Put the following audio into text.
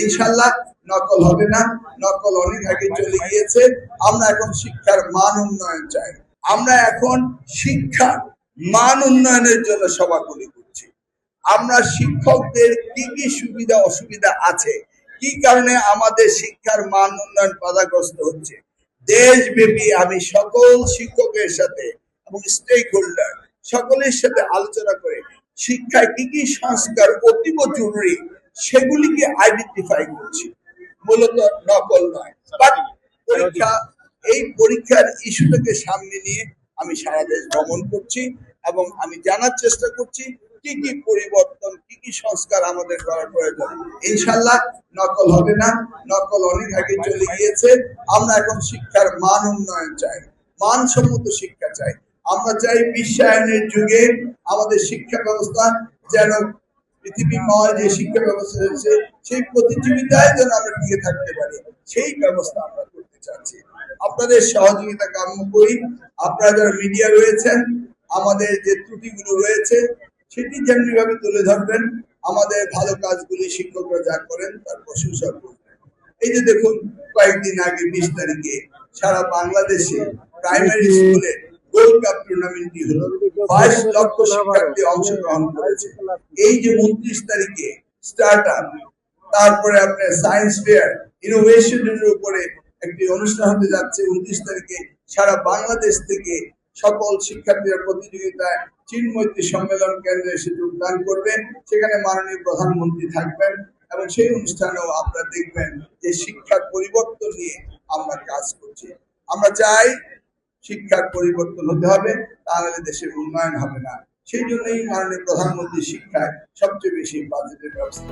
ইনশাল্লাহ নকল হবে না, নকল অনেক আগে চলে গিয়েছে। আমরা এখন শিক্ষার মান উন্নয়ন চাই। আমরা এখন শিক্ষার মান উন্নয়নের জন্য সভাগুলি করছি। আমরা শিক্ষকদের কি কি সুবিধা অসুবিধা আছে, কি কারণে আমাদের শিক্ষার মান উন্নয়ন বাধাগ্রস্ত হচ্ছে, দেশব্যাপী আমি সকল শিক্ষকের সাথে এবং স্টেক হোল্ডার সকলের সাথে আলোচনা করে শিক্ষায় কি কি সংস্কার অতীব জরুরি সেগুলিকে আইডেন্টিফাই করছি, মূলত নকল নয়। বাট পরীক্ষা, এই পরীক্ষার ইস্যুটাকে সামনে নিয়ে আমি সারা দেশ ভ্রমণ করছি এবং আমি জানার চেষ্টা করছি কি কি পরিবর্তন, কি কি সংস্কার আমাদের করার প্রয়োজন। ইনশাল্লাহ নকল হবে না, নকল অনেক আগে চলে গিয়েছে। আমরা এখন শিক্ষার মান উন্নয়ন চাই, মানসম্মত শিক্ষা চাই। আমরা চাই বিশ্বায়নের যুগে আমাদের শিক্ষা ব্যবস্থা যেন পৃথিবীময় যে শিক্ষা ব্যবস্থা রয়েছে সেই প্রতিযোগিতায় যেন আমরা টিকে থাকতে পারি, সেই ব্যবস্থা আমরা করতে চাচ্ছি। আপনাদের সহযোগিতা কাম্য করি। আপনারা যারা মিডিয়া রয়েছেন, আমাদের যে ত্রুটিগুলো রয়েছে সেটি যেমনি ভাবে তুলে ধরবেন, আমাদের ভালো কাজগুলি শিক্ষকরা যা করেন তার প্রশংসা করবেন। এই যে দেখুন, কয়েকদিন আগে 20 তারিখে সারা বাংলাদেশে প্রাইমারি স্কুলে গোল্ড কাপ টুর্নামেন্টটি হলো, 22 লক্ষ শিক্ষার্থী অংশগ্রহণ করেছে। এই যে 29 তারিখে স্টার্ট আপ, তারপরে আপনার সায়েন্স ফেয়ার, ইনোভেশনের উপরে একটি অনুষ্ঠান হতে যাচ্ছে 29 তারিখে। সারা বাংলাদেশ থেকে সকল শিক্ষার্থীরা প্রতিযোগিতায় চিন্ময়ী সম্মেলন কেন্দ্রে এসে যোগদান করবেন। সেখানে মাননীয় প্রধানমন্ত্রী থাকবেন এবং সেই অনুষ্ঠানেও আপনারা দেখবেন যে শিক্ষার পরিবর্তন নিয়ে আমরা কাজ করছি। আমরা চাই শিক্ষার পরিবর্তন হতে হবে, তাহলে দেশের উন্নয়ন হবে না। সেই জন্যই মাননীয় প্রধানমন্ত্রী শিক্ষায় সবচেয়ে বেশি বাজেটের ব্যবস্থা।